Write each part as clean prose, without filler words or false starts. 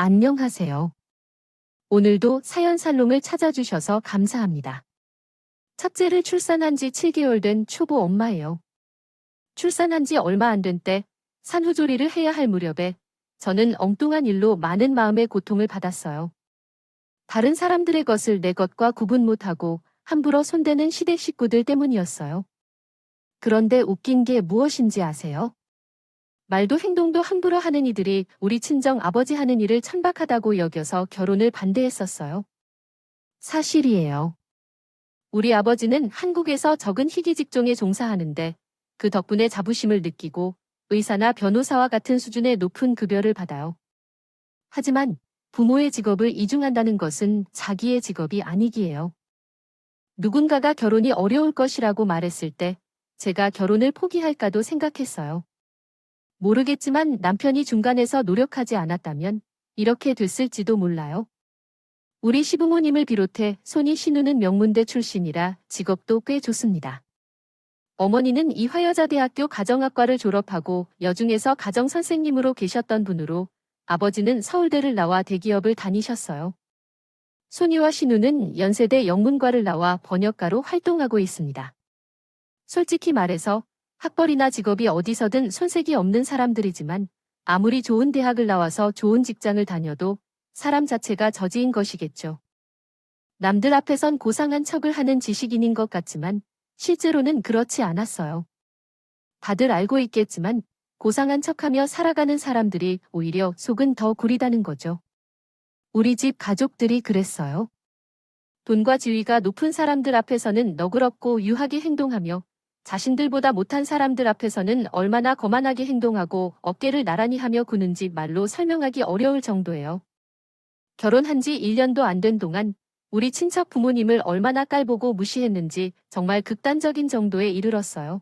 안녕하세요. 오늘도 사연 살롱을 찾아주셔서 감사합니다. 첫째를 출산한 지 7개월 된 초보 엄마예요. 출산한 지 얼마 안 된 때 산후조리를 해야 할 무렵에 저는 엉뚱한 일로 많은 마음의 고통을 받았어요. 다른 사람들의 것을 내 것과 구분 못하고 함부로 손대는 시댁 식구들 때문이었어요. 그런데 웃긴 게 무엇인지 아세요? 말도 행동도 함부로 하는 이들이 우리 친정 아버지 하는 일을 천박하다고 여겨서 결혼을 반대했었어요. 사실이에요. 우리 아버지는 한국에서 적은 희귀 직종에 종사하는데 그 덕분에 자부심을 느끼고 의사나 변호사와 같은 수준의 높은 급여를 받아요. 하지만 부모의 직업을 이중한다는 것은 자기의 직업이 아니기예요. 누군가가 결혼이 어려울 것이라고 말했을 때 제가 결혼을 포기할까도 생각했어요. 모르겠지만 남편이 중간에서 노력하지 않았다면 이렇게 됐을지도 몰라요. 우리 시부모님을 비롯해 손이 신우는 명문대 출신이라 직업도 꽤 좋습니다. 어머니는 이화여자대학교 가정학과를 졸업하고 여중에서 가정선생님으로 계셨던 분으로 아버지는 서울대를 나와 대기업을 다니셨어요. 손이와 신우는 연세대 영문과를 나와 번역가로 활동하고 있습니다. 솔직히 말해서 학벌이나 직업이 어디서든 손색이 없는 사람들이지만 아무리 좋은 대학을 나와서 좋은 직장을 다녀도 사람 자체가 저지인 것이겠죠. 남들 앞에선 고상한 척을 하는 지식인인 것 같지만 실제로는 그렇지 않았어요. 다들 알고 있겠지만 고상한 척하며 살아가는 사람들이 오히려 속은 더 구리다는 거죠. 우리 집 가족들이 그랬어요. 돈과 지위가 높은 사람들 앞에서는 너그럽고 유하게 행동하며 자신들보다 못한 사람들 앞에서는 얼마나 거만하게 행동하고 어깨를 나란히 하며 구는지 말로 설명하기 어려울 정도예요. 결혼한 지 1년도 안 된 동안 우리 친척 부모님을 얼마나 깔보고 무시했는지 정말 극단적인 정도에 이르렀어요.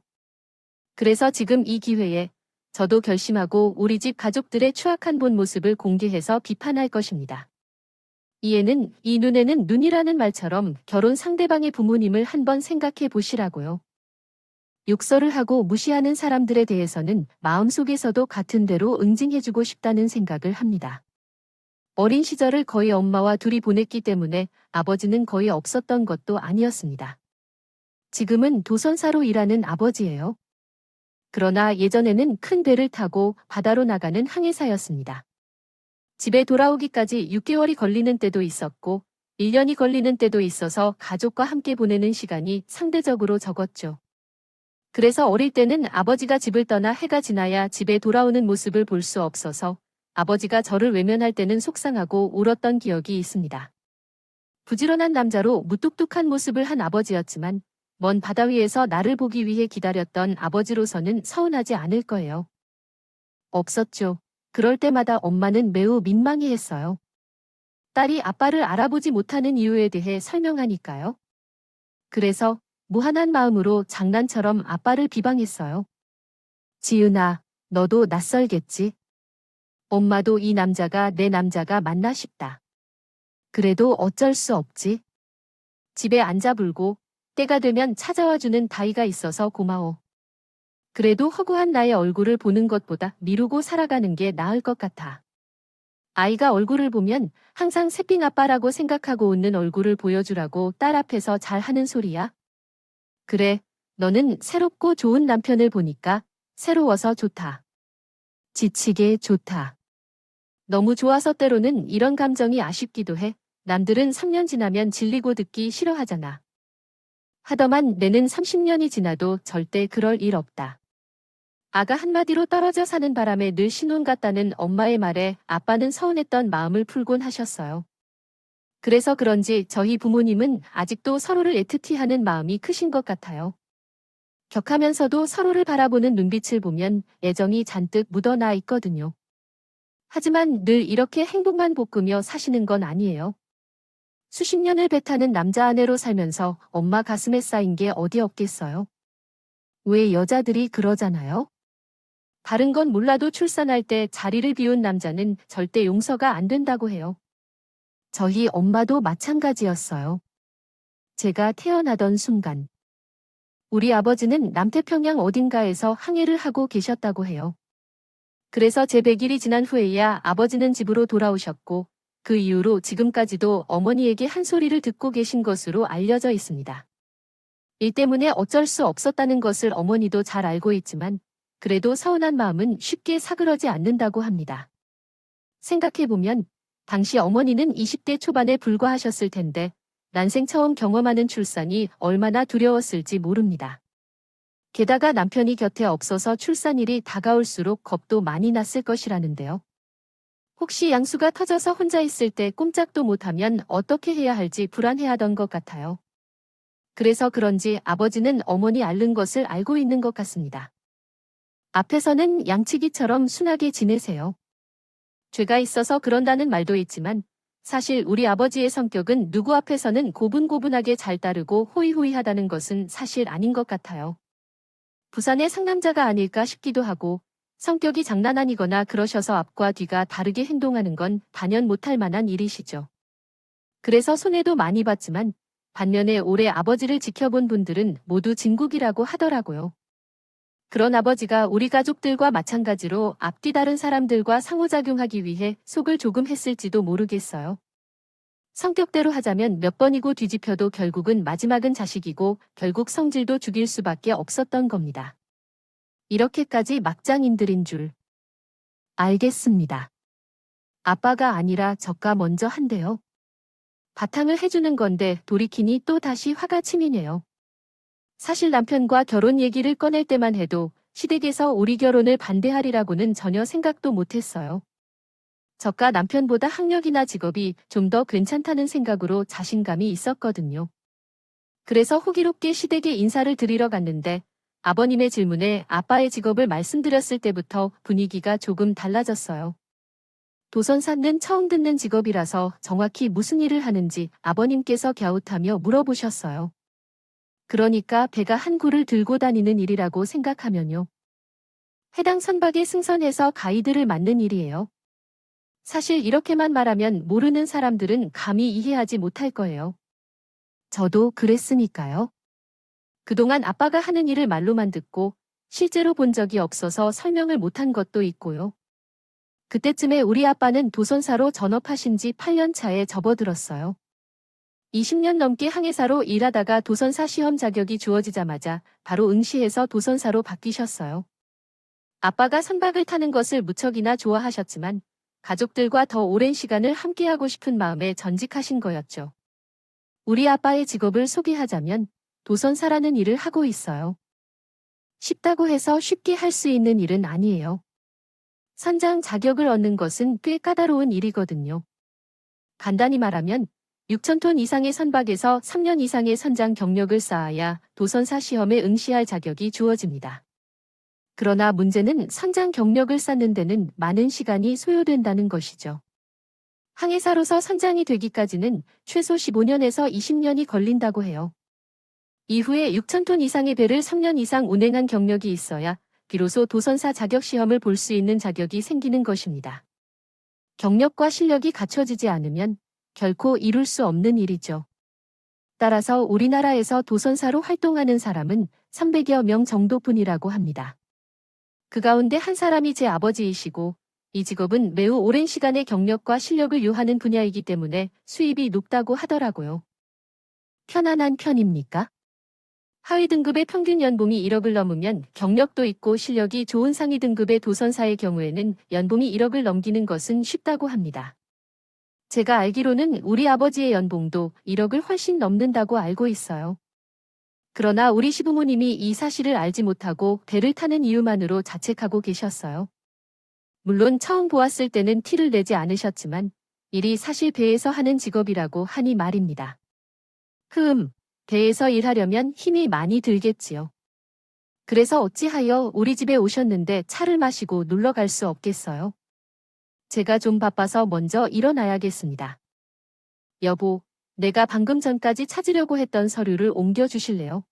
그래서 지금 이 기회에 저도 결심하고 우리 집 가족들의 추악한 본 모습을 공개해서 비판할 것입니다. 이에는 이 눈에는 눈이라는 말처럼 결혼 상대방의 부모님을 한번 생각해 보시라고요. 욕설을 하고 무시하는 사람들에 대해서는 마음속에서도 같은 대로 응징해주고 싶다는 생각을 합니다. 어린 시절을 거의 엄마와 둘이 보냈기 때문에 아버지는 거의 없었던 것도 아니었습니다. 지금은 도선사로 일하는 아버지예요. 그러나 예전에는 큰 배를 타고 바다로 나가는 항해사였습니다. 집에 돌아오기까지 6개월이 걸리는 때도 있었고 1년이 걸리는 때도 있어서 가족과 함께 보내는 시간이 상대적으로 적었죠. 그래서 어릴 때는 아버지가 집을 떠나 해가 지나야 집에 돌아오는 모습을 볼 수 없어서 아버지가 저를 외면할 때는 속상하고 울었던 기억이 있습니다. 부지런한 남자로 무뚝뚝한 모습을 한 아버지였지만 먼 바다 위에서 나를 보기 위해 기다렸던 아버지로서는 서운하지 않을 거예요. 없었죠. 그럴 때마다 엄마는 매우 민망해했어요. 딸이 아빠를 알아보지 못하는 이유에 대해 설명하니까요. 그래서 무한한 마음으로 장난처럼 아빠를 비방했어요. 지은아, 너도 낯설겠지? 엄마도 이 남자가 내 남자가 맞나 싶다. 그래도 어쩔 수 없지. 집에 앉아 불고 때가 되면 찾아와주는 다이가 있어서 고마워. 그래도 허구한 나의 얼굴을 보는 것보다 미루고 살아가는 게 나을 것 같아. 아이가 얼굴을 보면 항상 새삥 아빠라고 생각하고 웃는 얼굴을 보여주라고 딸 앞에서 잘 하는 소리야. 그래, 너는 새롭고 좋은 남편을 보니까 새로워서 좋다. 지치게 좋다. 너무 좋아서 때로는 이런 감정이 아쉽기도 해. 남들은 3년 지나면 질리고 듣기 싫어하잖아. 하더만 내는 30년이 지나도 절대 그럴 일 없다. 아가 한마디로 떨어져 사는 바람에 늘 신혼 같다는 엄마의 말에 아빠는 서운했던 마음을 풀곤 하셨어요. 그래서 그런지 저희 부모님은 아직도 서로를 애틋히 하는 마음이 크신 것 같아요. 격하면서도 서로를 바라보는 눈빛을 보면 애정이 잔뜩 묻어나 있거든요. 하지만 늘 이렇게 행복만 볶으며 사시는 건 아니에요. 수십 년을 배타는 남자 아내로 살면서 엄마 가슴에 쌓인 게 어디 없겠어요? 왜 여자들이 그러잖아요? 다른 건 몰라도 출산할 때 자리를 비운 남자는 절대 용서가 안 된다고 해요. 저희 엄마도 마찬가지였어요. 제가 태어나던 순간. 우리 아버지는 남태평양 어딘가에서 항해를 하고 계셨다고 해요. 그래서 제 100일이 지난 후에야 아버지는 집으로 돌아오셨고 그 이후로 지금까지도 어머니에게 한 소리를 듣고 계신 것으로 알려져 있습니다. 일 때문에 어쩔 수 없었다는 것을 어머니도 잘 알고 있지만 그래도 서운한 마음은 쉽게 사그러지 않는다고 합니다. 생각해보면 당시 어머니는 20대 초반에 불과하셨을 텐데 난생 처음 경험하는 출산이 얼마나 두려웠을지 모릅니다. 게다가 남편이 곁에 없어서 출산일이 다가올수록 겁도 많이 났을 것이라는데요. 혹시 양수가 터져서 혼자 있을 때 꼼짝도 못하면 어떻게 해야 할지 불안해하던 것 같아요. 그래서 그런지 아버지는 어머니 앓는 것을 알고 있는 것 같습니다. 앞에서는 양치기처럼 순하게 지내세요. 죄가 있어서 그런다는 말도 있지만 사실 우리 아버지의 성격은 누구 앞에서는 고분고분하게 잘 따르고 호의호의하다는 것은 사실 아닌 것 같아요. 부산의 상남자가 아닐까 싶기도 하고 성격이 장난 아니거나 그러셔서 앞과 뒤가 다르게 행동하는 건 단연 못할 만한 일이시죠. 그래서 손해도 많이 봤지만 반면에 오래 아버지를 지켜본 분들은 모두 진국이라고 하더라고요. 그런 아버지가 우리 가족들과 마찬가지로 앞뒤 다른 사람들과 상호작용하기 위해 속을 조금 했을지도 모르겠어요. 성격대로 하자면 몇 번이고 뒤집혀도 결국은 마지막은 자식이고 결국 성질도 죽일 수밖에 없었던 겁니다. 이렇게까지 막장인들인 줄 알겠습니다. 아빠가 아니라 저가 먼저 한대요. 바탕을 해주는 건데 돌이키니 또 다시 화가 치미네요. 사실 남편과 결혼 얘기를 꺼낼 때만 해도 시댁에서 우리 결혼을 반대하리라고는 전혀 생각도 못했어요. 저가 남편보다 학력이나 직업이 좀 더 괜찮다는 생각으로 자신감이 있었거든요. 그래서 호기롭게 시댁에 인사를 드리러 갔는데 아버님의 질문에 아빠의 직업을 말씀드렸을 때부터 분위기가 조금 달라졌어요. 도선사는 처음 듣는 직업이라서 정확히 무슨 일을 하는지 아버님께서 갸웃하며 물어보셨어요. 그러니까 배가 한 구를 들고 다니는 일이라고 생각하면요. 해당 선박에 승선해서 가이드를 맡는 일이에요. 사실 이렇게만 말하면 모르는 사람들은 감히 이해하지 못할 거예요. 저도 그랬으니까요. 그동안 아빠가 하는 일을 말로만 듣고 실제로 본 적이 없어서 설명을 못한 것도 있고요. 그때쯤에 우리 아빠는 도선사로 전업하신 지 8년 차에 접어들었어요. 20년 넘게 항해사로 일하다가 도선사 시험 자격이 주어지자마자 바로 응시해서 도선사로 바뀌셨어요. 아빠가 선박을 타는 것을 무척이나 좋아하셨지만 가족들과 더 오랜 시간을 함께하고 싶은 마음에 전직하신 거였죠. 우리 아빠의 직업을 소개하자면 도선사라는 일을 하고 있어요. 쉽다고 해서 쉽게 할 수 있는 일은 아니에요. 선장 자격을 얻는 것은 꽤 까다로운 일이거든요. 간단히 말하면 6,000톤 이상의 선박에서 3년 이상의 선장 경력을 쌓아야 도선사 시험에 응시할 자격이 주어집니다. 그러나 문제는 선장 경력을 쌓는 데는 많은 시간이 소요된다는 것이죠. 항해사로서 선장이 되기까지는 최소 15년에서 20년이 걸린다고 해요. 이후에 6,000톤 이상의 배를 3년 이상 운행한 경력이 있어야 비로소 도선사 자격 시험을 볼 수 있는 자격이 생기는 것입니다. 경력과 실력이 갖춰지지 않으면 결코 이룰 수 없는 일이죠. 따라서 우리나라에서 도선사로 활동하는 사람은 300여 명 정도뿐이라고 합니다. 그 가운데 한 사람이 제 아버지이시고 이 직업은 매우 오랜 시간의 경력과 실력을 요하는 분야이기 때문에 수입이 높다고 하더라고요. 편안한 편입니까? 하위 등급의 평균 연봉이 1억을 넘으면 경력도 있고 실력이 좋은 상위 등급의 도선사의 경우에는 연봉이 1억을 넘기는 것은 쉽다고 합니다. 제가 알기로는 우리 아버지의 연봉도 1억을 훨씬 넘는다고 알고 있어요. 그러나 우리 시부모님이 이 사실을 알지 못하고 배를 타는 이유만으로 자책하고 계셨어요. 물론 처음 보았을 때는 티를 내지 않으셨지만 일이 사실 배에서 하는 직업이라고 하니 말입니다. 배에서 일하려면 힘이 많이 들겠지요. 그래서 어찌하여 우리 집에 오셨는데 차를 마시고 놀러 갈 수 없겠어요? 제가 좀 바빠서 먼저 일어나야겠습니다. 여보, 내가 방금 전까지 찾으려고 했던 서류를 옮겨주실래요?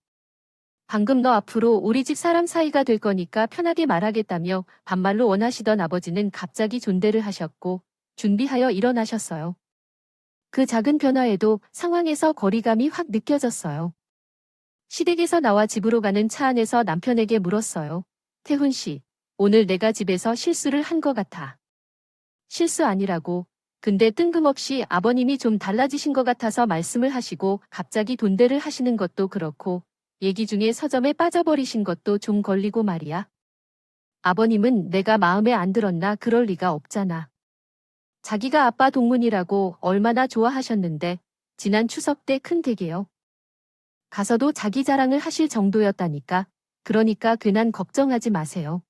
방금 너 앞으로 우리 집 사람 사이가 될 거니까 편하게 말하겠다며 반말로 원하시던 아버지는 갑자기 존대를 하셨고 준비하여 일어나셨어요. 그 작은 변화에도 상황에서 거리감이 확 느껴졌어요. 시댁에서 나와 집으로 가는 차 안에서 남편에게 물었어요. 태훈 씨, 오늘 내가 집에서 실수를 한 것 같아. 실수 아니라고. 근데 뜬금없이 아버님이 좀 달라지신 것 같아서 말씀을 하시고 갑자기 돈대를 하시는 것도 그렇고 얘기 중에 서점에 빠져버리신 것도 좀 걸리고 말이야. 아버님은 내가 마음에 안 들었나 그럴 리가 없잖아. 자기가 아빠 동문이라고 얼마나 좋아하셨는데 지난 추석 때 큰 댁이요. 가서도 자기 자랑을 하실 정도였다니까. 그러니까 괜한 걱정하지 마세요.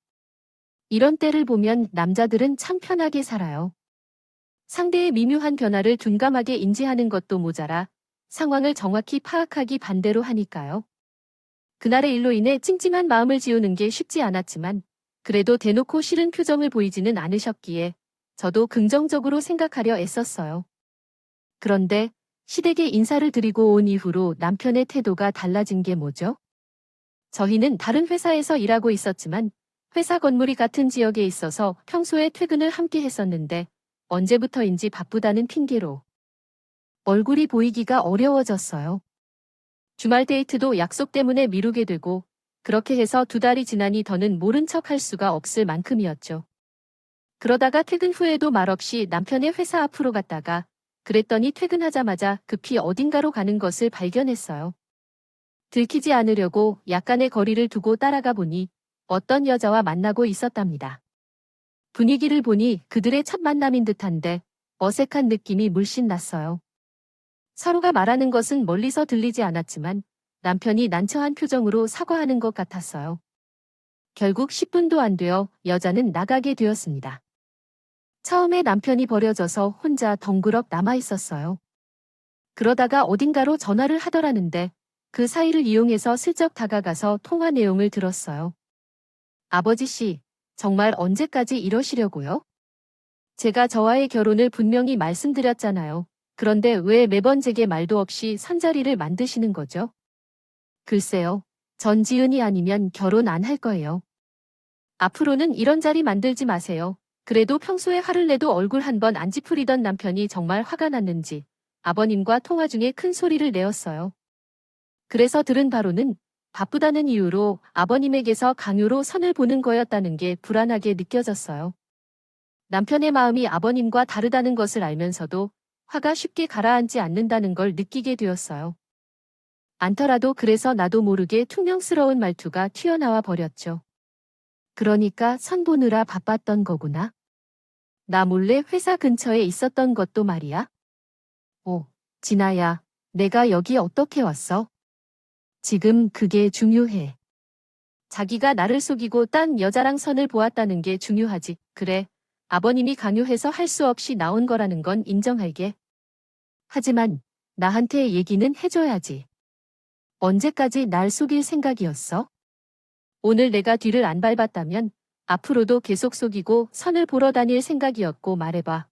이런 때를 보면 남자들은 참 편하게 살아요. 상대의 미묘한 변화를 둔감하게 인지하는 것도 모자라 상황을 정확히 파악하기 반대로 하니까요. 그날의 일로 인해 찡찡한 마음을 지우는 게 쉽지 않았지만 그래도 대놓고 싫은 표정을 보이지는 않으셨기에 저도 긍정적으로 생각하려 애썼어요. 그런데 시댁에 인사를 드리고 온 이후로 남편의 태도가 달라진 게 뭐죠? 저희는 다른 회사에서 일하고 있었지만 회사 건물이 같은 지역에 있어서 평소에 퇴근을 함께 했었는데 언제부터인지 바쁘다는 핑계로 얼굴이 보이기가 어려워졌어요. 주말 데이트도 약속 때문에 미루게 되고 그렇게 해서 2달이 지나니 더는 모른 척 할 수가 없을 만큼이었죠. 그러다가 퇴근 후에도 말없이 남편의 회사 앞으로 갔다가 그랬더니 퇴근하자마자 급히 어딘가로 가는 것을 발견했어요. 들키지 않으려고 약간의 거리를 두고 따라가 보니 어떤 여자와 만나고 있었답니다. 분위기를 보니 그들의 첫 만남인 듯한데 어색한 느낌이 물씬 났어요. 서로가 말하는 것은 멀리서 들리지 않았지만 남편이 난처한 표정으로 사과하는 것 같았어요. 결국 10분도 안 되어 여자는 나가게 되었습니다. 처음에 남편이 버려져서 혼자 덩그럭 남아 있었어요. 그러다가 어딘가로 전화를 하더라는데 그 사이를 이용해서 슬쩍 다가가서 통화 내용을 들었어요. 아버지 씨, 정말 언제까지 이러시려고요? 제가 저와의 결혼을 분명히 말씀드렸잖아요. 그런데 왜 매번 제게 말도 없이 선자리를 만드시는 거죠? 글쎄요. 전지은이 아니면 결혼 안 할 거예요. 앞으로는 이런 자리 만들지 마세요. 그래도 평소에 화를 내도 얼굴 한 번 안 찌푸리던 남편이 정말 화가 났는지 아버님과 통화 중에 큰 소리를 내었어요. 그래서 들은 바로는 바쁘다는 이유로 아버님에게서 강요로 선을 보는 거였다는 게 불안하게 느껴졌어요. 남편의 마음이 아버님과 다르다는 것을 알면서도 화가 쉽게 가라앉지 않는다는 걸 느끼게 되었어요. 않더라도 그래서 나도 모르게 퉁명스러운 말투가 튀어나와 버렸죠. 그러니까 선 보느라 바빴던 거구나. 나 몰래 회사 근처에 있었던 것도 말이야. 오, 진아야, 내가 여기 어떻게 왔어? 지금 그게 중요해. 자기가 나를 속이고 딴 여자랑 선을 보았다는 게 중요하지. 그래, 아버님이 강요해서 할 수 없이 나온 거라는 건 인정할게. 하지만 나한테 얘기는 해줘야지. 언제까지 날 속일 생각이었어? 오늘 내가 뒤를 안 밟았다면 앞으로도 계속 속이고 선을 보러 다닐 생각이었고 말해봐.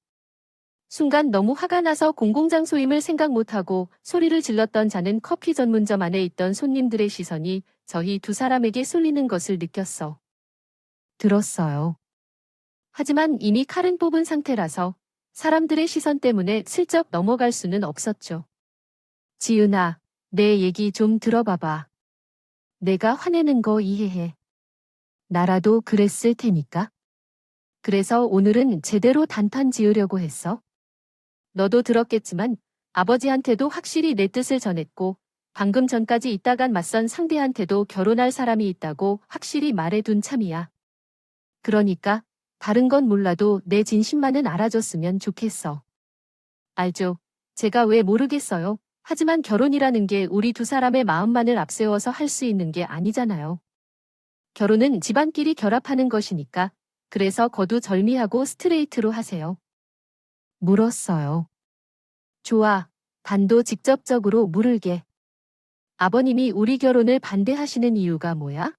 순간 너무 화가 나서 공공장소임을 생각 못하고 소리를 질렀던 자는 커피 전문점 안에 있던 손님들의 시선이 저희 두 사람에게 쏠리는 것을 느꼈어. 들었어요. 하지만 이미 칼은 뽑은 상태라서 사람들의 시선 때문에 슬쩍 넘어갈 수는 없었죠. 지은아, 내 얘기 좀 들어봐봐. 내가 화내는 거 이해해. 나라도 그랬을 테니까. 그래서 오늘은 제대로 단판 지으려고 했어. 너도 들었겠지만 아버지한테도 확실히 내 뜻을 전했고 방금 전까지 있다간 맞선 상대한테도 결혼할 사람이 있다고 확실히 말해둔 참이야. 그러니까 다른 건 몰라도 내 진심만은 알아줬으면 좋겠어. 알죠. 제가 왜 모르겠어요. 하지만 결혼이라는 게 우리 두 사람의 마음만을 앞세워서 할 수 있는 게 아니잖아요. 결혼은 집안끼리 결합하는 것이니까 그래서 거두절미하고 스트레이트로 하세요. 물었어요. 좋아. 단도 직접적으로 물을게. 아버님이 우리 결혼을 반대하시는 이유가 뭐야?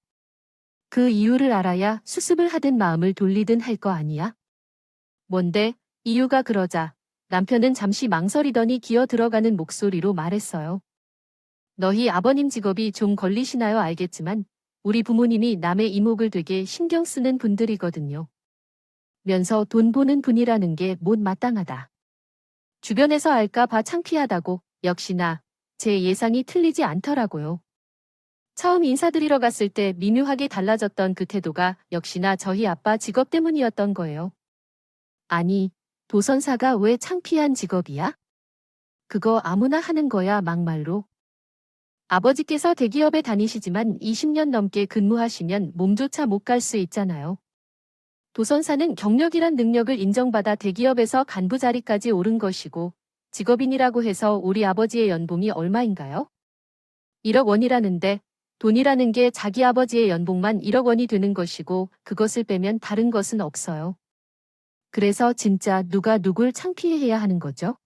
그 이유를 알아야 수습을 하든 마음을 돌리든 할 거 아니야? 뭔데? 이유가 그러자 남편은 잠시 망설이더니 기어 들어가는 목소리로 말했어요. 너희 아버님 직업이 좀 걸리시나요? 알겠지만 우리 부모님이 남의 이목을 되게 신경 쓰는 분들이거든요. 면서 돈 보는 분이라는 게 못마땅하다. 주변에서 알까 봐 창피하다고 역시나 제 예상이 틀리지 않더라고요. 처음 인사드리러 갔을 때 미묘하게 달라졌던 그 태도가 역시나 저희 아빠 직업 때문이었던 거예요. 아니, 도선사가 왜 창피한 직업이야? 그거 아무나 하는 거야, 막말로. 아버지께서 대기업에 다니시지만 20년 넘게 근무하시면 몸조차 못 갈 수 있잖아요. 도선사는 경력이란 능력을 인정받아 대기업에서 간부 자리까지 오른 것이고, 직업인이라고 해서 우리 아버지의 연봉이 얼마인가요? 1억 원이라는데, 돈이라는 게 자기 아버지의 연봉만 1억 원이 되는 것이고, 그것을 빼면 다른 것은 없어요. 그래서 진짜 누가 누굴 창피해야 하는 거죠?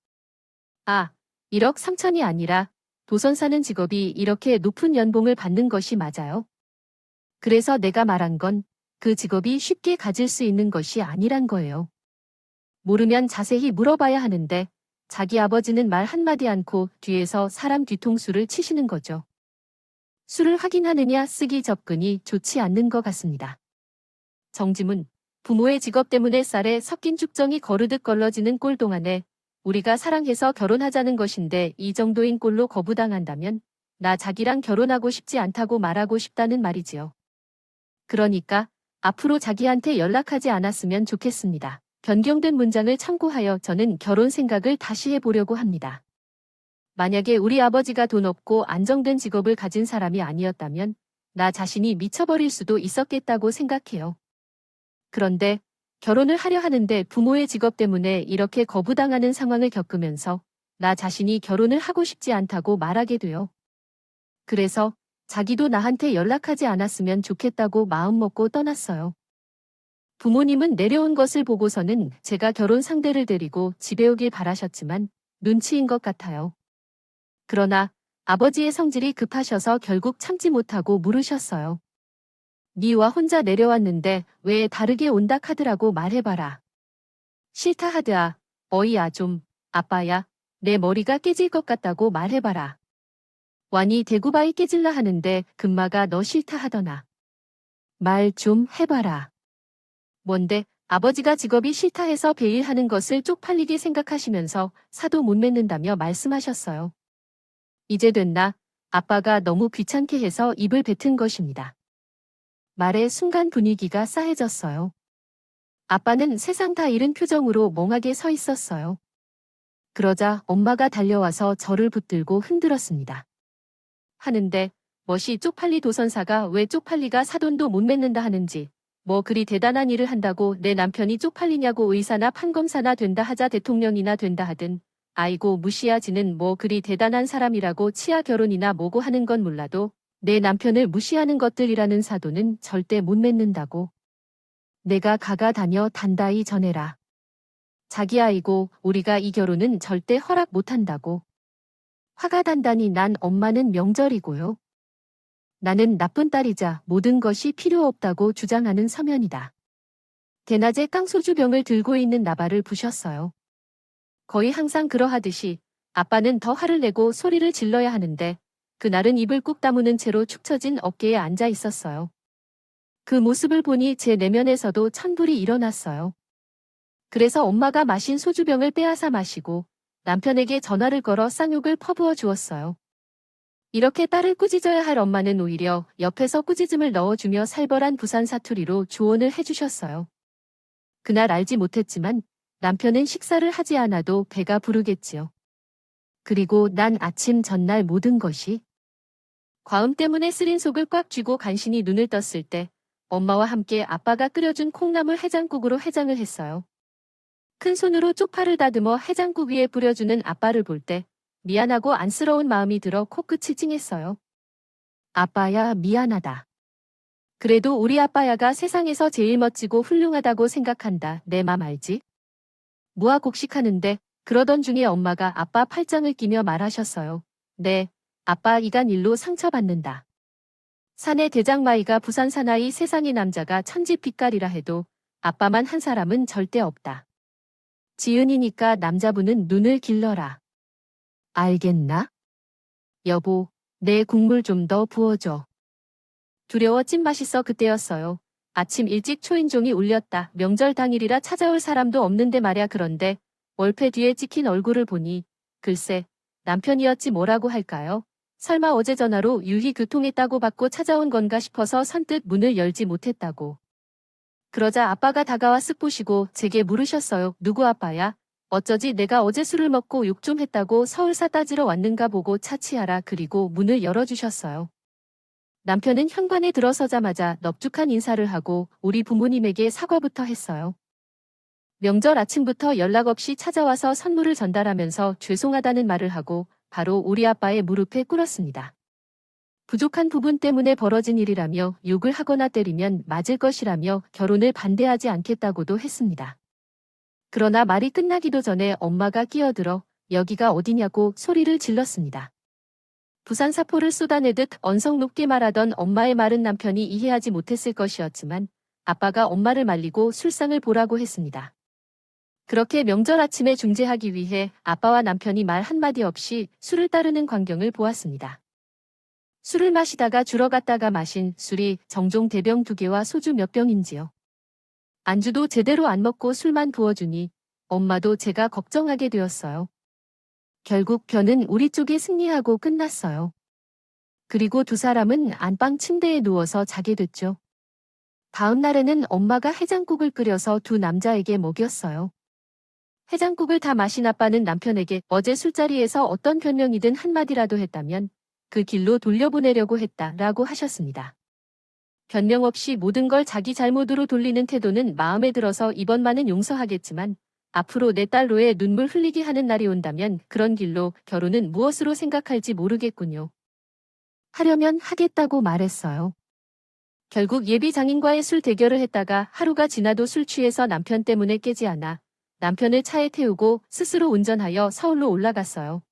아, 1억 3천이 아니라 도선사는 직업이 이렇게 높은 연봉을 받는 것이 맞아요. 그래서 내가 말한 건 그 직업이 쉽게 가질 수 있는 것이 아니란 거예요. 모르면 자세히 물어봐야 하는데 자기 아버지는 말 한마디 않고 뒤에서 사람 뒤통수를 치시는 거죠. 수를 확인하느냐 쓰기 접근이 좋지 않는 것 같습니다. 정지문, 부모의 직업 때문에 쌀에 섞인 쭉정이 거르듯 걸러지는 꼴 동안에 우리가 사랑해서 결혼하자는 것인데 이 정도인 꼴로 거부당한다면 나 자기랑 결혼하고 싶지 않다고 말하고 싶다는 말이지요. 그러니까 앞으로 자기한테 연락하지 않았으면 좋겠습니다. 변경된 문장을 참고하여 저는 결혼 생각을 다시 해보려고 합니다. 만약에 우리 아버지가 돈 없고 안정된 직업을 가진 사람이 아니었다면 나 자신이 미쳐버릴 수도 있었겠다고 생각해요. 그런데 결혼을 하려 하는데 부모의 직업 때문에 이렇게 거부당하는 상황을 겪으면서 나 자신이 결혼을 하고 싶지 않다고 말하게 돼요. 그래서 자기도 나한테 연락하지 않았으면 좋겠다고 마음먹고 떠났어요. 부모님은 내려온 것을 보고서는 제가 결혼 상대를 데리고 집에 오길 바라셨지만 눈치인 것 같아요. 그러나 아버지의 성질이 급하셔서 결국 참지 못하고 물으셨어요. 니와 혼자 내려왔는데 왜 다르게 온다 카드라고 말해봐라. 싫다 하드아. 어이야 좀. 아빠야. 내 머리가 깨질 것 같다고 말해봐라. 완이 대구바이 깨질라 하는데 금마가 너 싫다 하더나. 말 좀 해봐라. 뭔데 아버지가 직업이 싫다 해서 베일하는 것을 쪽팔리게 생각하시면서 사도 못 맺는다며 말씀하셨어요. 이제 됐나? 아빠가 너무 귀찮게 해서 입을 뱉은 것입니다. 말에 순간 분위기가 싸해졌어요. 아빠는 세상 다 잃은 표정으로 멍하게 서 있었어요. 그러자 엄마가 달려와서 저를 붙들고 흔들었습니다. 하는데 멋이 쪽팔리 도선사가 왜 쪽팔리가 사돈도 못 맺는다 하는지 뭐 그리 대단한 일을 한다고 내 남편이 쪽팔리냐고 의사나 판검사나 된다 하자 대통령이나 된다 하든 아이고 무시하지는 뭐 그리 대단한 사람이라고 치아 결혼이나 뭐고 하는 건 몰라도 내 남편을 무시하는 것들이라는 사돈은 절대 못 맺는다고. 내가 가가 다녀 단다이 전해라. 자기 아이고 우리가 이 결혼은 절대 허락 못한다고. 화가 단단히 난 엄마는 명절이고요. 나는 나쁜 딸이자 모든 것이 필요 없다고 주장하는 서면이다. 대낮에 깡소주병을 들고 있는 나발을 부셨어요. 거의 항상 그러하듯이 아빠는 더 화를 내고 소리를 질러야 하는데 그날은 입을 꾹 다무는 채로 축 처진 어깨에 앉아 있었어요. 그 모습을 보니 제 내면에서도 천불이 일어났어요. 그래서 엄마가 마신 소주병을 빼앗아 마시고 남편에게 전화를 걸어 쌍욕을 퍼부어 주었어요. 이렇게 딸을 꾸짖어야 할 엄마는 오히려 옆에서 꾸짖음을 넣어주며 살벌한 부산 사투리로 조언을 해주셨어요. 그날 알지 못했지만 남편은 식사를 하지 않아도 배가 부르겠지요. 그리고 난 아침 전날 모든 것이 과음 때문에 쓰린 속을 꽉 쥐고 간신히 눈을 떴을 때 엄마와 함께 아빠가 끓여준 콩나물 해장국으로 해장을 했어요. 큰 손으로 쪽파를 다듬어 해장국 위에 뿌려주는 아빠를 볼 때 미안하고 안쓰러운 마음이 들어 코끝이 찡했어요. 아빠야 미안하다. 그래도 우리 아빠야가 세상에서 제일 멋지고 훌륭하다고 생각한다. 내 맘 알지? 무아 곡식하는데 그러던 중에 엄마가 아빠 팔짱을 끼며 말하셨어요. 네, 아빠 이간 일로 상처받는다. 사내 대장마이가 부산 사나이 세상의 남자가 천지빛깔이라 해도 아빠만 한 사람은 절대 없다. 지은이니까 남자분은 눈을 길러라. 알겠나? 여보, 내 국물 좀 더 부어줘. 두려워 찐맛있어 그때였어요. 아침 일찍 초인종이 울렸다. 명절 당일이라 찾아올 사람도 없는데 말야 그런데 월패 뒤에 찍힌 얼굴을 보니 글쎄 남편이었지 뭐라고 할까요? 설마 어제 전화로 유희 교통했다고 받고 찾아온 건가 싶어서 선뜻 문을 열지 못했다고. 그러자 아빠가 다가와 쓱 보시고 제게 물으셨어요. 누구 아빠야? 어쩌지 내가 어제 술을 먹고 욕 좀 했다고 서울사 따지러 왔는가 보고 차치하라. 그리고 문을 열어주셨어요. 남편은 현관에 들어서자마자 넙죽한 인사를 하고 우리 부모님에게 사과부터 했어요. 명절 아침부터 연락 없이 찾아와서 선물을 전달하면서 죄송하다는 말을 하고 바로 우리 아빠의 무릎에 꿇었습니다. 부족한 부분 때문에 벌어진 일이라며 욕을 하거나 때리면 맞을 것이라며 결혼을 반대하지 않겠다고도 했습니다. 그러나 말이 끝나기도 전에 엄마가 끼어들어 여기가 어디냐고 소리를 질렀습니다. 부산 사포를 쏟아내듯 언성 높게 말하던 엄마의 말은 남편이 이해하지 못했을 것이었지만 아빠가 엄마를 말리고 술상을 보라고 했습니다. 그렇게 명절 아침에 중재하기 위해 아빠와 남편이 말 한마디 없이 술을 따르는 광경을 보았습니다. 술을 마시다가 줄어 갔다가 마신 술이 정종 대병 2개와 소주 몇 병인지요. 안주도 제대로 안 먹고 술만 부어주니 엄마도 제가 걱정하게 되었어요. 결국 편은 우리 쪽이 승리하고 끝났어요. 그리고 두 사람은 안방 침대에 누워서 자게 됐죠. 다음 날에는 엄마가 해장국을 끓여서 두 남자에게 먹였어요. 해장국을 다 마신 아빠는 남편에게 어제 술자리에서 어떤 변명이든 한마디라도 했다면 그 길로 돌려보내려고 했다라고 하셨습니다. 변명 없이 모든 걸 자기 잘못으로 돌리는 태도는 마음에 들어서 이번만은 용서하겠지만 앞으로 내 딸로의 눈물 흘리게 하는 날이 온다면 그런 길로 결혼은 무엇으로 생각할지 모르겠군요. 하려면 하겠다고 말했어요. 결국 예비 장인과의 술 대결을 했다가 하루가 지나도 술 취해서 남편 때문에 깨지 않아 남편을 차에 태우고 스스로 운전하여 서울로 올라갔어요.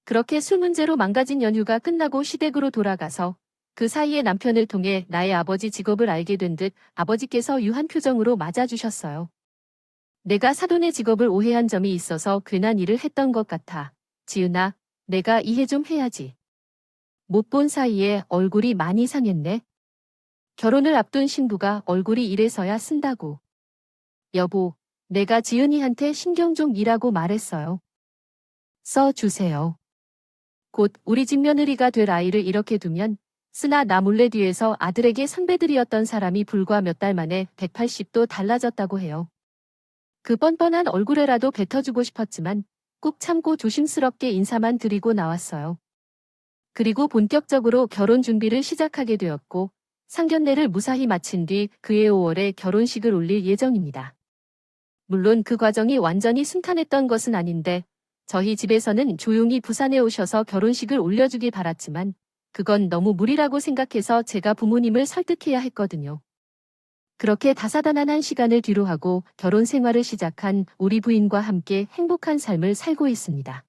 그렇게 술 문제로 망가진 연휴가 끝나고 시댁으로 돌아가서 그 사이에 남편을 통해 나의 아버지 직업을 알게 된 듯 아버지께서 유한 표정으로 맞아주셨어요. 내가 사돈의 직업을 오해한 점이 있어서 괜한 일을 했던 것 같아. 지은아, 내가 이해 좀 해야지. 못 본 사이에 얼굴이 많이 상했네. 결혼을 앞둔 신부가 얼굴이 이래서야 쓴다고. 여보, 내가 지은이한테 신경 좀 이라고 말했어요. 써주세요. 곧 우리 집 며느리가 될 아이를 이렇게 두면 쓰나 나 몰래 뒤에서 아들에게 선배들이었던 사람이 불과 몇 달 만에 180도 달라졌다고 해요. 그 뻔뻔한 얼굴에라도 뱉어주고 싶었지만 꾹 참고 조심스럽게 인사만 드리고 나왔어요. 그리고 본격적으로 결혼 준비를 시작하게 되었고 상견례를 무사히 마친 뒤 그해 5월에 결혼식을 올릴 예정입니다. 물론 그 과정이 완전히 순탄했던 것은 아닌데 저희 집에서는 조용히 부산에 오셔서 결혼식을 올려주길 바랐지만 그건 너무 무리라고 생각해서 제가 부모님을 설득해야 했거든요. 그렇게 다사다난한 시간을 뒤로하고 결혼 생활을 시작한 우리 부인과 함께 행복한 삶을 살고 있습니다.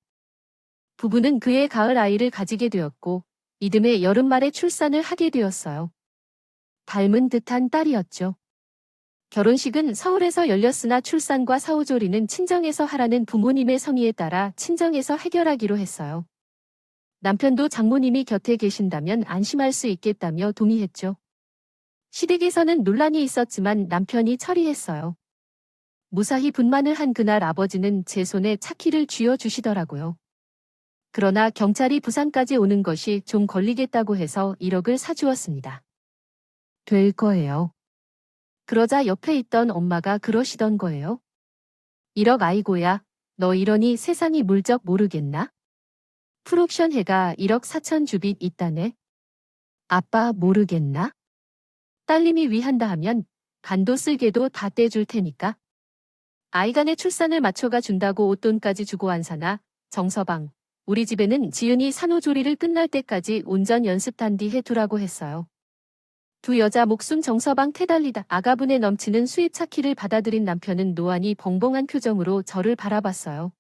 부부는 그해 가을 아이를 가지게 되었고 이듬해 여름 말에 출산을 하게 되었어요. 닮은 듯한 딸이었죠. 결혼식은 서울에서 열렸으나 출산과 사후조리는 친정에서 하라는 부모님의 성의에 따라 친정에서 해결하기로 했어요. 남편도 장모님이 곁에 계신다면 안심할 수 있겠다며 동의했죠. 시댁에서는 논란이 있었지만 남편이 처리했어요. 무사히 분만을 한 그날 아버지는 제 손에 차키를 쥐어주시더라고요. 그러나 경찰이 부산까지 오는 것이 좀 걸리겠다고 해서 1억을 사주었습니다. 될 거예요. 그러자 옆에 있던 엄마가 그러시던 거예요. 1억 아이고야, 너 이러니 세상이 물적 모르겠나? 풀옵션 해가 1억 4천 주빗 있다네. 아빠 모르겠나? 딸님이 위한다 하면 간도 쓸개도 다 떼줄 테니까. 아이간의 출산을 맞춰가 준다고 옷돈까지 주고 안 사나? 정서방, 우리 집에는 지은이 산후조리를 끝날 때까지 온전 연습단 뒤 해두라고 했어요. 두 여자 목숨 정서방 태달리다 아가분에 넘치는 수입 차키를 받아들인 남편은 노안이 벙벙한 표정으로 저를 바라봤어요.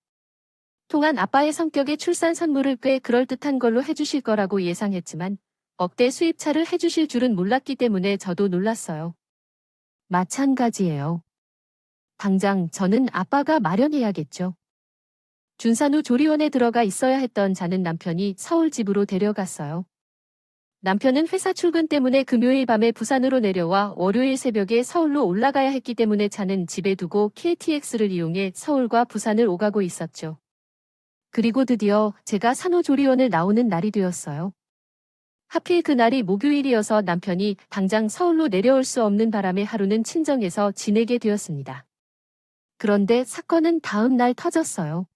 통한 아빠의 성격에 출산 선물을 꽤 그럴듯한 걸로 해주실 거라고 예상했지만 억대 수입차를 해주실 줄은 몰랐기 때문에 저도 놀랐어요. 마찬가지예요. 당장 저는 아빠가 마련해야겠죠. 준산 후 조리원에 들어가 있어야 했던 자는 남편이 서울 집으로 데려갔어요. 남편은 회사 출근 때문에 금요일 밤에 부산으로 내려와 월요일 새벽에 서울로 올라가야 했기 때문에 차는 집에 두고 KTX를 이용해 서울과 부산을 오가고 있었죠. 그리고 드디어 제가 산후조리원을 나오는 날이 되었어요. 하필 그날이 목요일이어서 남편이 당장 서울로 내려올 수 없는 바람에 하루는 친정에서 지내게 되었습니다. 그런데 사건은 다음 날 터졌어요.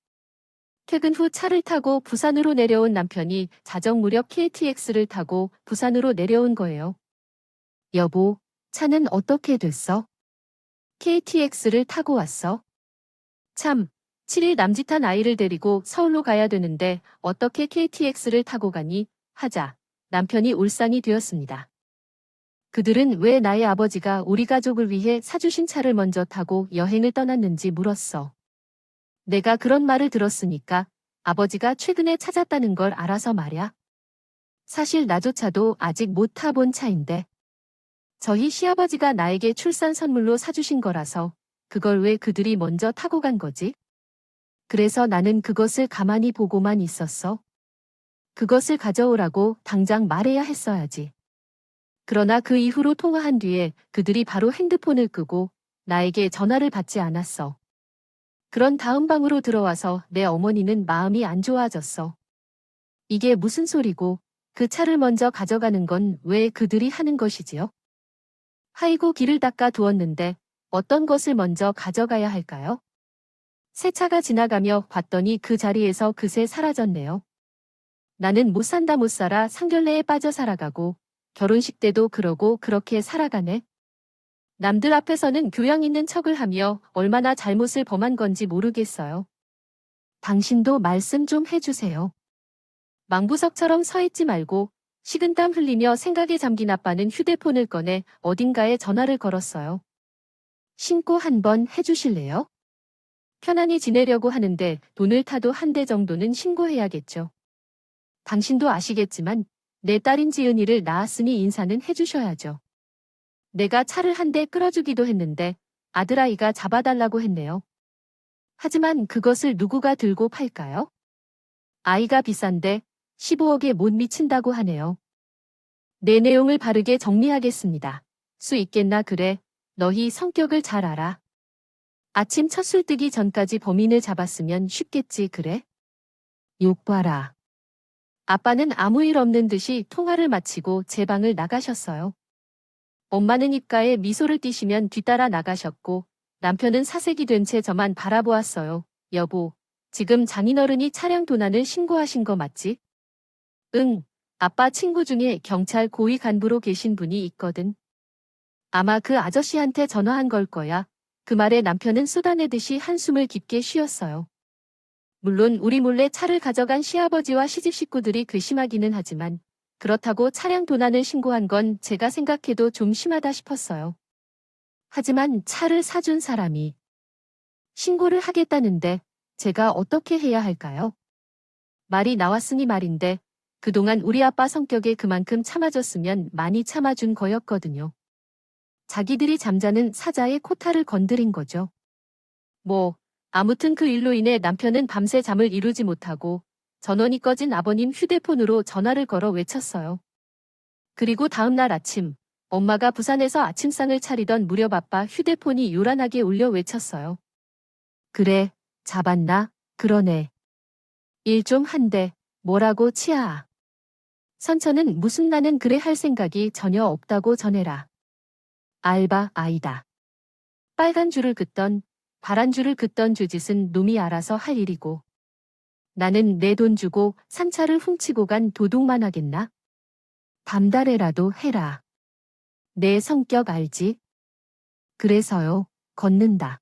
퇴근 후 차를 타고 부산으로 내려온 남편이 자정 무렵 KTX를 타고 부산으로 내려온 거예요. 여보, 차는 어떻게 됐어? KTX를 타고 왔어? 참, 7일 남짓한 아이를 데리고 서울로 가야 되는데 어떻게 KTX를 타고 가니? 하자 남편이 울상이 되었습니다. 그들은 왜 나의 아버지가 우리 가족을 위해 사주신 차를 먼저 타고 여행을 떠났는지 물었어. 내가 그런 말을 들었으니까 아버지가 최근에 찾았다는 걸 알아서 말야. 사실 나조차도 아직 못 타본 차인데. 저희 시아버지가 나에게 출산 선물로 사주신 거라서 그걸 왜 그들이 먼저 타고 간 거지? 그래서 나는 그것을 가만히 보고만 있었어. 그것을 가져오라고 당장 말해야 했어야지. 그러나 그 이후로 통화한 뒤에 그들이 바로 핸드폰을 끄고 나에게 전화를 받지 않았어. 그런 다음 방으로 들어와서 내 어머니는 마음이 안 좋아졌어. 이게 무슨 소리고 그 차를 먼저 가져가는 건 왜 그들이 하는 것이지요? 하이고 길을 닦아 두었는데 어떤 것을 먼저 가져가야 할까요? 새 차가 지나가며 봤더니 그 자리에서 그새 사라졌네요. 나는 못 산다 못 살아 상견례에 빠져 살아가고 결혼식 때도 그러고 그렇게 살아가네. 남들 앞에서는 교양 있는 척을 하며 얼마나 잘못을 범한 건지 모르겠어요. 당신도 말씀 좀 해주세요. 망부석처럼 서 있지 말고 식은땀 흘리며 생각에 잠긴 아빠는 휴대폰을 꺼내 어딘가에 전화를 걸었어요. 신고 한번 해주실래요? 편안히 지내려고 하는데 돈을 타도 한 대 정도는 신고해야겠죠. 당신도 아시겠지만 내 딸인 지은이를 낳았으니 인사는 해주셔야죠. 내가 차를 한 대 끌어주기도 했는데 아들아이가 잡아달라고 했네요. 하지만 그것을 누구가 들고 팔까요? 아이가 비싼데 15억에 못 미친다고 하네요. 내 내용을 바르게 정리하겠습니다. 수 있겠나 그래. 너희 성격을 잘 알아. 아침 첫 술 뜨기 전까지 범인을 잡았으면 쉽겠지 그래? 욕 봐라. 아빠는 아무 일 없는 듯이 통화를 마치고 제 방을 나가셨어요. 엄마는 입가에 미소를 띠시면 뒤따라 나가셨고 남편은 사색이 된 채 저만 바라보았어요. 여보, 지금 장인어른이 차량 도난을 신고하신 거 맞지? 응, 아빠 친구 중에 경찰 고위 간부로 계신 분이 있거든. 아마 그 아저씨한테 전화한 걸 거야. 그 말에 남편은 쏟아내듯이 한숨을 깊게 쉬었어요. 물론 우리 몰래 차를 가져간 시아버지와 시집 식구들이 괘씸하기는 하지만 그렇다고 차량 도난을 신고한 건 제가 생각해도 좀 심하다 싶었어요. 하지만 차를 사준 사람이 신고를 하겠다는데 제가 어떻게 해야 할까요? 말이 나왔으니 말인데 그동안 우리 아빠 성격에 그만큼 참아줬으면 많이 참아준 거였거든요. 자기들이 잠자는 사자의 코타를 건드린 거죠. 아무튼 그 일로 인해 남편은 밤새 잠을 이루지 못하고 전원이 꺼진 아버님 휴대폰으로 전화를 걸어 외쳤어요. 그리고 다음 날 아침 엄마가 부산에서 아침상을 차리던 무렵 아빠 휴대폰이 요란하게 울려 외쳤어요. 그래, 잡았나? 그러네. 일 좀 한대. 뭐라고 치아. 선처는 무슨 나는 그래 할 생각이 전혀 없다고 전해라. 알바 아이다. 빨간 줄을 긋던 파란 줄을 긋던 죄짓은 놈이 알아서 할 일이고 나는 내 돈 주고 산차를 훔치고 간 도둑만 하겠나? 담달해라도 해라. 내 성격 알지? 그래서요, 걷는다.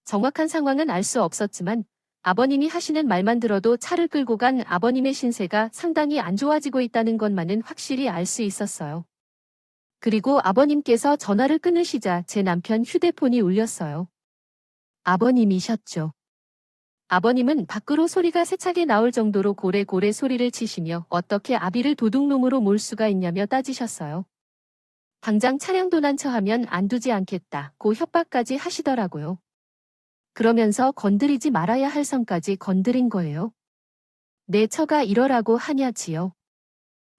정확한 상황은 알 수 없었지만 아버님이 하시는 말만 들어도 차를 끌고 간 아버님의 신세가 상당히 안 좋아지고 있다는 것만은 확실히 알 수 있었어요. 그리고 아버님께서 전화를 끊으시자 제 남편 휴대폰이 울렸어요. 아버님이셨죠. 아버님은 밖으로 소리가 세차게 나올 정도로 고래고래 소리를 치시며 어떻게 아비를 도둑놈으로 몰 수가 있냐며 따지셨어요. 당장 차량 도난 처하면 안 두지 않겠다. 고 협박까지 하시더라고요. 그러면서 건드리지 말아야 할 선까지 건드린 거예요. 내 처가 이러라고 하냐지요.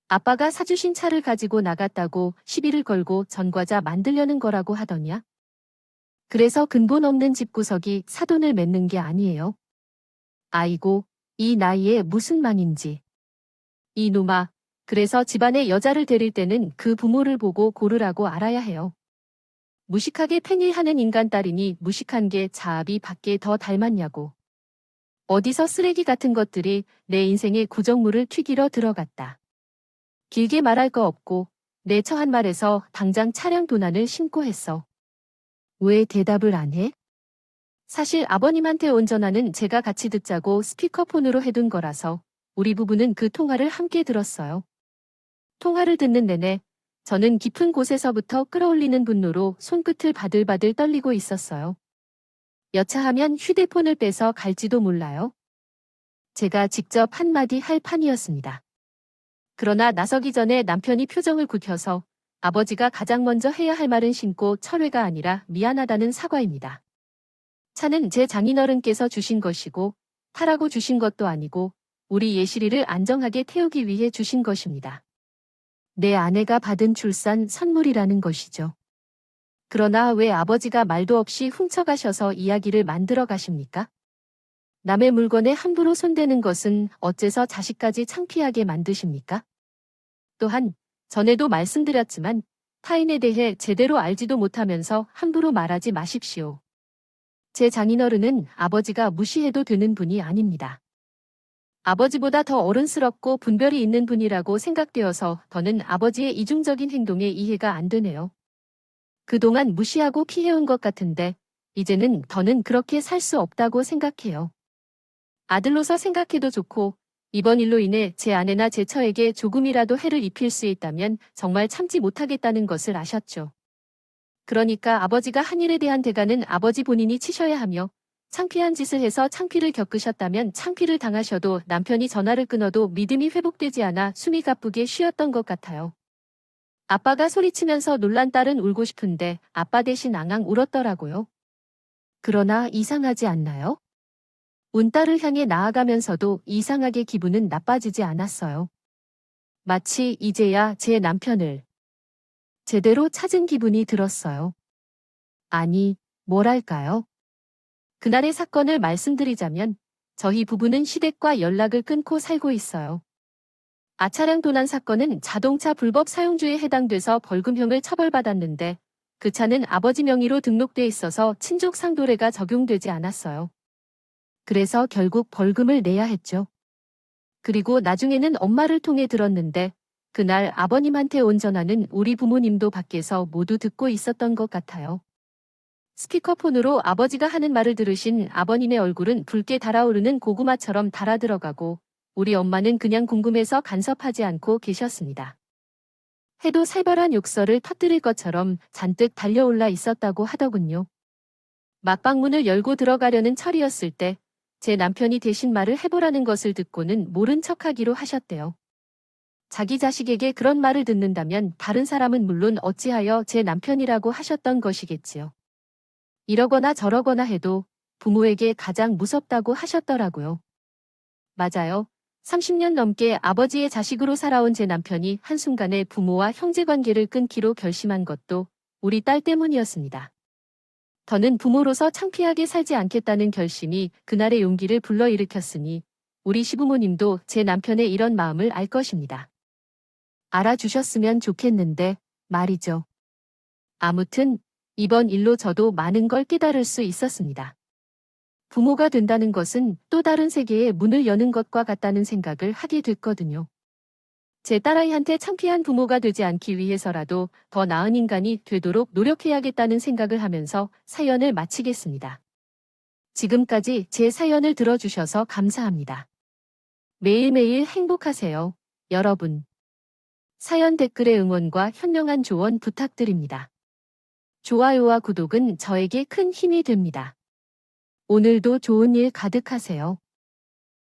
아빠가 사주신 차를 가지고 나갔다고 시비를 걸고 전과자 만들려는 거라고 하더냐? 그래서 근본 없는 집구석이 사돈을 맺는 게 아니에요. 아이고, 이 나이에 무슨 망인지. 이놈아, 그래서 집안에 여자를 데릴 때는 그 부모를 보고 고르라고 알아야 해요. 무식하게 팽일하는 인간 딸이니 무식한 게 자아비 밖에 더 닮았냐고. 어디서 쓰레기 같은 것들이 내 인생의 구정물을 튀기러 들어갔다. 길게 말할 거 없고 내 처한 말에서 당장 차량 도난을 신고했어. 왜 대답을 안 해? 사실 아버님한테 온 전화는 제가 같이 듣자고 스피커폰으로 해둔 거라서 우리 부부는 그 통화를 함께 들었어요. 통화를 듣는 내내 저는 깊은 곳에서부터 끌어올리는 분노로 손끝을 바들바들 떨리고 있었어요. 여차하면 휴대폰을 빼서 갈지도 몰라요. 제가 직접 한마디 할 판이었습니다. 그러나 나서기 전에 남편이 표정을 굽혀서 아버지가 가장 먼저 해야 할 말은 신고 철회가 아니라 미안하다는 사과입니다. 차는 제 장인어른께서 주신 것이고 타라고 주신 것도 아니고 우리 예실이를 안정하게 태우기 위해 주신 것입니다. 내 아내가 받은 출산 선물이라는 것이죠. 그러나 왜 아버지가 말도 없이 훔쳐가셔서 이야기를 만들어 가십니까? 남의 물건에 함부로 손대는 것은 어째서 자식까지 창피하게 만드십니까? 또한 전에도 말씀드렸지만 타인에 대해 제대로 알지도 못하면서 함부로 말하지 마십시오. 제 장인어른은 아버지가 무시해도 되는 분이 아닙니다. 아버지보다 더 어른스럽고 분별이 있는 분이라고 생각되어서 더는 아버지의 이중적인 행동에 이해가 안 되네요. 그동안 무시하고 피해온 것 같은데 이제는 더는 그렇게 살 수 없다고 생각해요. 아들로서 생각해도 좋고 이번 일로 인해 제 아내나 제 처에게 조금이라도 해를 입힐 수 있다면 정말 참지 못하겠다는 것을 아셨죠. 그러니까 아버지가 한 일에 대한 대가는 아버지 본인이 치셔야 하며 창피한 짓을 해서 창피를 겪으셨다면 창피를 당하셔도 남편이 전화를 끊어도 믿음이 회복되지 않아 숨이 가쁘게 쉬었던 것 같아요. 아빠가 소리치면서 놀란 딸은 울고 싶은데 아빠 대신 앙앙 울었더라고요. 그러나 이상하지 않나요? 운 딸을 향해 나아가면서도 이상하게 기분은 나빠지지 않았어요. 마치 이제야 제 남편을 제대로 찾은 기분이 들었어요. 아니, 뭐랄까요? 그날의 사건을 말씀드리자면 저희 부부는 시댁과 연락을 끊고 살고 있어요. 아차량 도난 사건은 자동차 불법 사용주에 해당돼서 벌금형을 처벌받았는데 그 차는 아버지 명의로 등록돼 있어서 친족 상도례가 적용되지 않았어요. 그래서 결국 벌금을 내야 했죠. 그리고 나중에는 엄마를 통해 들었는데 그날 아버님한테 온 전화는 우리 부모님도 밖에서 모두 듣고 있었던 것 같아요. 스피커폰으로 아버지가 하는 말을 들으신 아버님의 얼굴은 붉게 달아오르는 고구마처럼 달아들어가고 우리 엄마는 그냥 궁금해서 간섭하지 않고 계셨습니다. 해도 살벌한 욕설을 터뜨릴 것처럼 잔뜩 달려올라 있었다고 하더군요. 막방문을 열고 들어가려는 철이었을 때 제 남편이 대신 말을 해보라는 것을 듣고는 모른 척하기로 하셨대요. 자기 자식에게 그런 말을 듣는다면 다른 사람은 물론 어찌하여 제 남편이라고 하셨던 것이겠지요. 이러거나 저러거나 해도 부모에게 가장 무섭다고 하셨더라고요. 맞아요. 30년 넘게 아버지의 자식으로 살아온 제 남편이 한순간에 부모와 형제관계를 끊기로 결심한 것도 우리 딸 때문이었습니다. 더는 부모로서 창피하게 살지 않겠다는 결심이 그날의 용기를 불러일으켰으니 우리 시부모님도 제 남편의 이런 마음을 알 것입니다. 알아주셨으면 좋겠는데 말이죠. 아무튼 이번 일로 저도 많은 걸 깨달을 수 있었습니다. 부모가 된다는 것은 또 다른 세계의 문을 여는 것과 같다는 생각을 하게 됐거든요. 제 딸아이한테 창피한 부모가 되지 않기 위해서라도 더 나은 인간이 되도록 노력해야겠다는 생각을 하면서 사연을 마치겠습니다. 지금까지 제 사연을 들어주셔서 감사합니다. 매일매일 행복하세요, 여러분. 사연 댓글의 응원과 현명한 조언 부탁드립니다. 좋아요와 구독은 저에게 큰 힘이 됩니다. 오늘도 좋은 일 가득하세요.